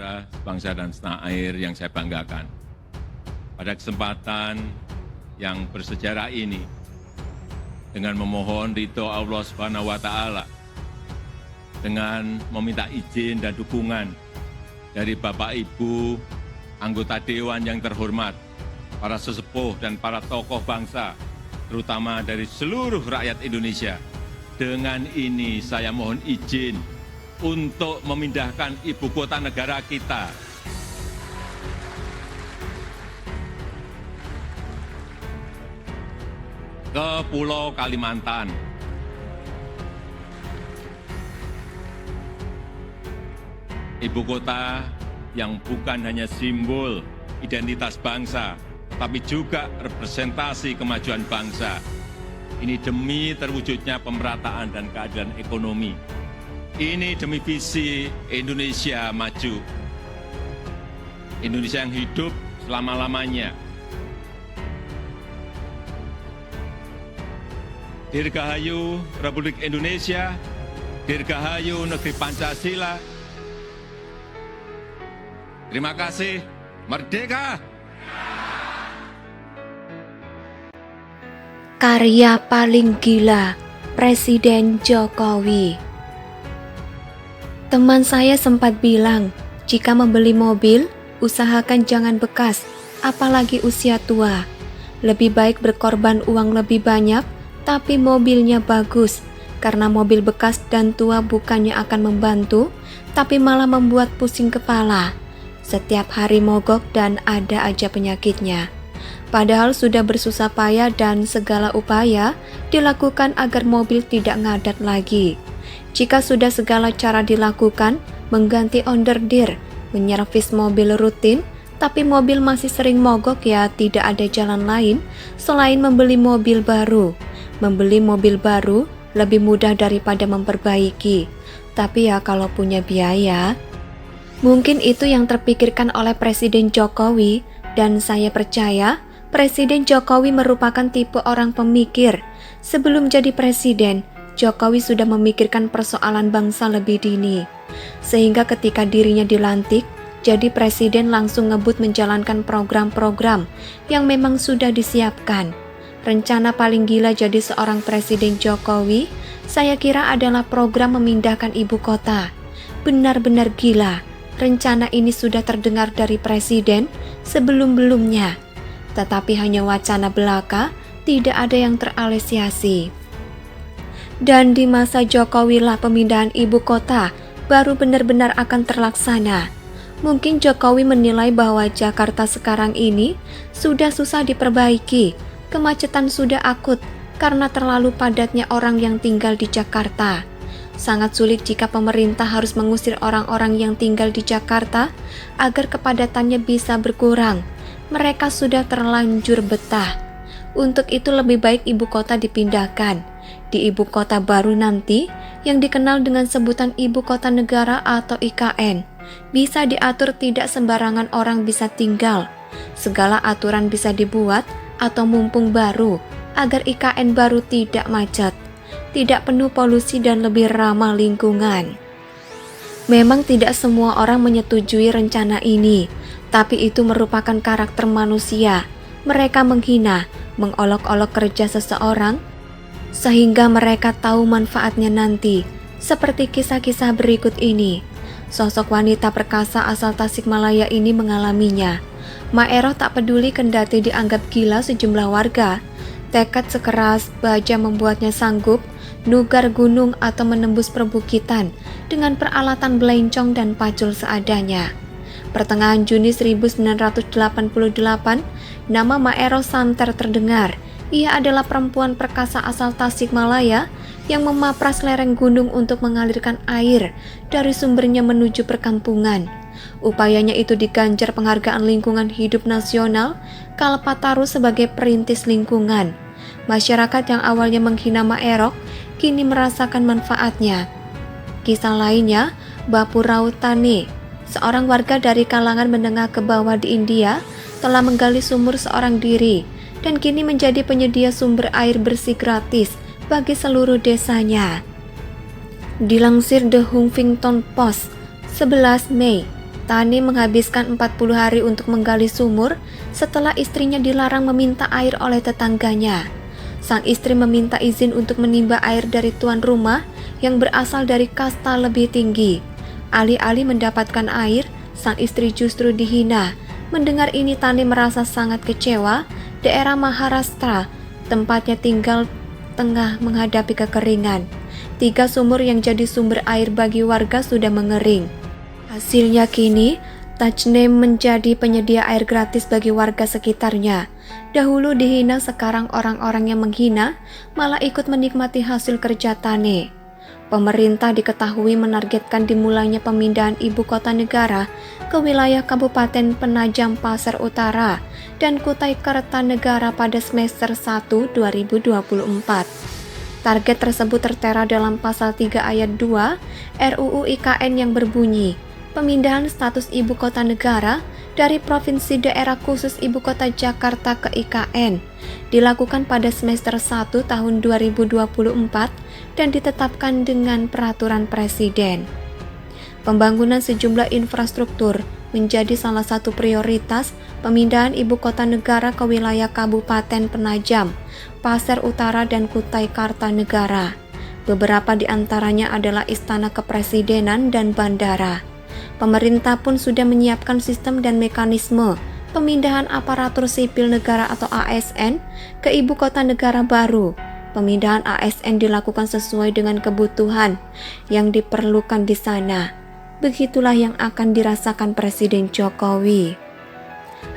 saudara sebangsa dan setanah air yang saya banggakan. Pada kesempatan yang bersejarah ini, dengan memohon ridho Allah Subhanahu wa Ta'ala, dengan meminta izin dan dukungan dari Bapak Ibu anggota Dewan yang terhormat, para sesepuh dan para tokoh bangsa, terutama dari seluruh rakyat Indonesia. Dengan ini saya mohon izin untuk memindahkan ibu kota negara kita ke Pulau Kalimantan. Ibu kota yang bukan hanya simbol identitas bangsa, tapi juga representasi kemajuan bangsa. Ini demi terwujudnya pemerataan dan keadilan ekonomi. Ini demi visi Indonesia maju. Indonesia yang hidup selama-lamanya. Dirgahayu Republik Indonesia, Dirgahayu Negeri Pancasila. Terima kasih, merdeka! Karya paling gila, Presiden Jokowi. Teman saya sempat bilang, jika membeli mobil, usahakan jangan bekas, apalagi usia tua. Lebih baik berkorban uang lebih banyak, tapi mobilnya bagus, karena mobil bekas dan tua bukannya akan membantu, tapi malah membuat pusing kepala. Setiap hari mogok dan ada aja penyakitnya. Padahal sudah bersusah payah dan segala upaya dilakukan agar mobil tidak ngadat lagi. Jika sudah segala cara dilakukan, mengganti onderdir, menyervis mobil rutin, tapi mobil masih sering mogok, ya tidak ada jalan lain selain membeli mobil baru. Membeli mobil baru lebih mudah daripada memperbaiki. Tapi ya kalau punya biaya, mungkin itu yang terpikirkan oleh Presiden Jokowi, dan saya percaya Presiden Jokowi merupakan tipe orang pemikir. Sebelum jadi presiden, Jokowi sudah memikirkan persoalan bangsa lebih dini. Sehingga ketika dirinya dilantik, jadi presiden langsung ngebut menjalankan program-program yang memang sudah disiapkan. Rencana paling gila jadi seorang Presiden Jokowi, saya kira adalah program memindahkan ibu kota. Benar-benar gila. Rencana ini sudah terdengar dari presiden sebelum-belumnya, tetapi hanya wacana belaka, tidak ada yang terrealisasi. Dan di masa Jokowi lah pemindahan ibu kota baru benar-benar akan terlaksana. Mungkin Jokowi menilai bahwa Jakarta sekarang ini sudah susah diperbaiki, kemacetan sudah akut karena terlalu padatnya orang yang tinggal di Jakarta. Sangat sulit jika pemerintah harus mengusir orang-orang yang tinggal di Jakarta agar kepadatannya bisa berkurang. Mereka sudah terlanjur betah. Untuk itu lebih baik ibu kota dipindahkan. Di ibu kota baru nanti, yang dikenal dengan sebutan Ibu Kota Negara atau IKN, bisa diatur tidak sembarangan orang bisa tinggal. Segala aturan bisa dibuat atau mumpung baru, agar IKN baru tidak macet, tidak penuh polusi dan lebih ramah lingkungan. Memang tidak semua orang menyetujui rencana ini, tapi itu merupakan karakter manusia. Mereka menghina, mengolok-olok kerja seseorang, sehingga mereka tahu manfaatnya nanti. Seperti kisah-kisah berikut ini. Sosok wanita perkasa asal Tasikmalaya ini mengalaminya. Maeroh tak peduli kendati dianggap gila sejumlah warga. Tekad sekeras baja membuatnya sanggup nugar gunung atau menembus perbukitan dengan peralatan belencong dan pacul seadanya. Pertengahan Juni 1988, nama Maeroh santer terdengar. Ia adalah perempuan perkasa asal Tasikmalaya yang memapras lereng gunung untuk mengalirkan air dari sumbernya menuju perkampungan. Upayanya itu diganjar penghargaan lingkungan hidup nasional Kalpataru sebagai perintis lingkungan. Masyarakat yang awalnya menghina Maeroh kini merasakan manfaatnya. Kisah lainnya, Bapu Rautane, seorang warga dari kalangan menengah ke bawah di India, telah menggali sumur seorang diri dan kini menjadi penyedia sumber air bersih gratis bagi seluruh desanya. Dilansir The Huffington Post, 11 Mei, Tani menghabiskan 40 hari untuk menggali sumur setelah istrinya dilarang meminta air oleh tetangganya. Sang istri meminta izin untuk menimba air dari tuan rumah yang berasal dari kasta lebih tinggi. Alih-alih mendapatkan air, sang istri justru dihina. Mendengar ini Tani merasa sangat kecewa. Daerah Maharashtra, tempatnya tinggal, tengah menghadapi kekeringan. 3 sumur yang jadi sumber air bagi warga sudah mengering. Hasilnya kini, Tajnem menjadi penyedia air gratis bagi warga sekitarnya. Dahulu dihina, sekarang orang-orang yang menghina malah ikut menikmati hasil kerja Tani. Pemerintah diketahui menargetkan dimulainya pemindahan ibu kota negara ke wilayah Kabupaten Penajam Pasir Utara dan Kutai Kartanegara pada semester 1 2024. Target tersebut tertera dalam pasal 3 ayat 2 RUU IKN yang berbunyi, pemindahan status ibu kota negara dari Provinsi Daerah Khusus Ibu Kota Jakarta ke IKN dilakukan pada semester 1 tahun 2024 dan ditetapkan dengan peraturan Presiden. Pembangunan sejumlah infrastruktur menjadi salah satu prioritas pemindahan ibu kota negara ke wilayah Kabupaten Penajam, Pasir Utara dan Kutai Kartanegara. Beberapa di antaranya adalah Istana Kepresidenan dan bandara. Pemerintah pun sudah menyiapkan sistem dan mekanisme pemindahan aparatur sipil negara atau ASN ke ibu kota negara baru. Pemindahan ASN dilakukan sesuai dengan kebutuhan yang diperlukan di sana. Begitulah yang akan dirasakan Presiden Jokowi.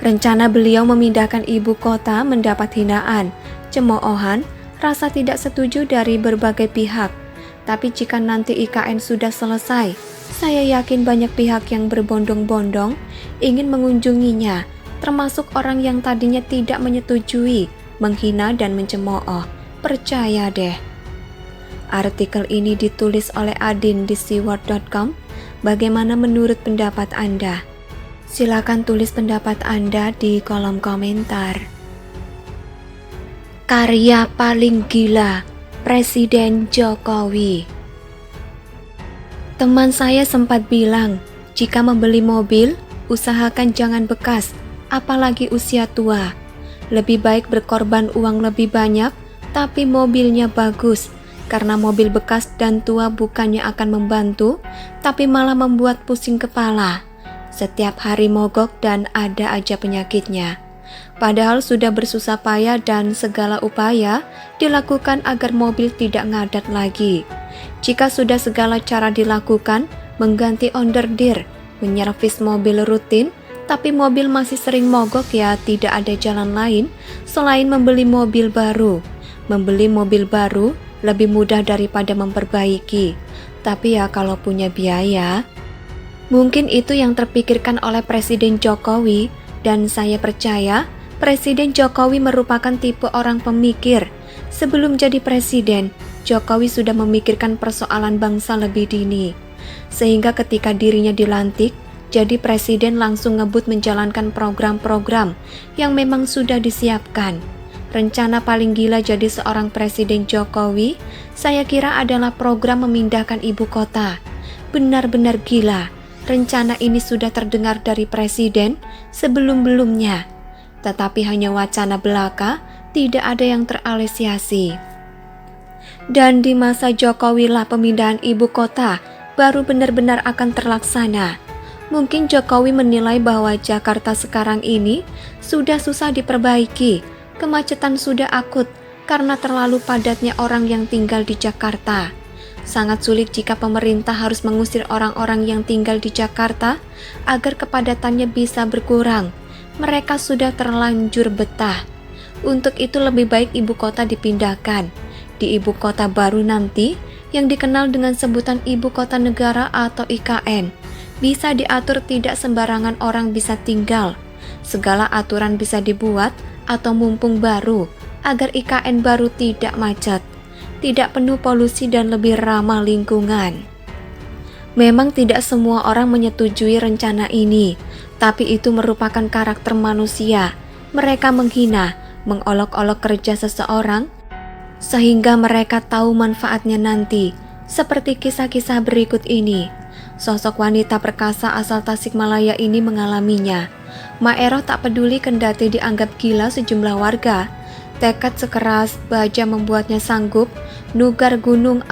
Rencana beliau memindahkan ibu kota mendapat hinaan, cemoohan, rasa tidak setuju dari berbagai pihak. Tapi jika nanti IKN sudah selesai, saya yakin banyak pihak yang berbondong-bondong ingin mengunjunginya, termasuk orang yang tadinya tidak menyetujui, menghina dan mencemooh. Percaya deh. Artikel ini ditulis oleh Adin di siward.com. Bagaimana menurut pendapat Anda? Silakan tulis pendapat Anda di kolom komentar. Karya paling gila Presiden Jokowi. Teman saya sempat bilang, jika membeli mobil, usahakan jangan bekas, apalagi usia tua. Lebih baik berkorban uang lebih banyak, tapi mobilnya bagus. Karena mobil bekas dan tua bukannya akan membantu, tapi malah membuat pusing kepala. Setiap hari mogok dan ada aja penyakitnya. Padahal sudah bersusah payah dan segala upaya dilakukan agar mobil tidak ngadat lagi. Jika sudah segala cara dilakukan, mengganti onderdeer, menyervis mobil rutin, tapi mobil masih sering mogok, ya tidak ada jalan lain selain membeli mobil baru. Membeli mobil baru lebih mudah daripada memperbaiki. Tapi ya kalau punya biaya. Mungkin itu yang terpikirkan oleh Presiden Jokowi, dan saya percaya Presiden Jokowi merupakan tipe orang pemikir. Sebelum jadi presiden, Jokowi sudah memikirkan persoalan bangsa lebih dini. Sehingga ketika dirinya dilantik, jadi presiden langsung ngebut menjalankan program-program yang memang sudah disiapkan. Rencana paling gila jadi seorang Presiden Jokowi, saya kira adalah program memindahkan ibu kota. Benar-benar gila. Rencana ini sudah terdengar dari Presiden sebelum-belumnya. Tetapi hanya wacana belaka, tidak ada yang terrealisasi. Dan di masa Jokowi lah pemindahan ibu kota baru benar-benar akan terlaksana. Mungkin Jokowi menilai bahwa Jakarta sekarang ini sudah susah diperbaiki. Kemacetan sudah akut karena terlalu padatnya orang yang tinggal di Jakarta. Sangat sulit jika pemerintah harus mengusir orang-orang yang tinggal di Jakarta agar kepadatannya bisa berkurang. Mereka sudah terlanjur betah. Untuk itu lebih baik ibu kota dipindahkan. Di ibu kota baru nanti, yang dikenal dengan sebutan ibu kota negara atau IKN, bisa diatur, tidak sembarangan orang bisa tinggal. Segala aturan bisa dibuat atau mumpung baru, agar IKN baru tidak macet, tidak penuh polusi dan lebih ramah lingkungan. Memang tidak semua orang menyetujui rencana ini, tapi itu merupakan karakter manusia. Mereka menghina, mengolok-olok kerja seseorang, sehingga mereka tahu manfaatnya nanti, seperti kisah-kisah berikut ini. Sosok wanita perkasa asal Tasikmalaya ini mengalaminya. Maeroh tak peduli kendati dianggap gila sejumlah warga. Tekad sekeras baja membuatnya sanggup nugar gunung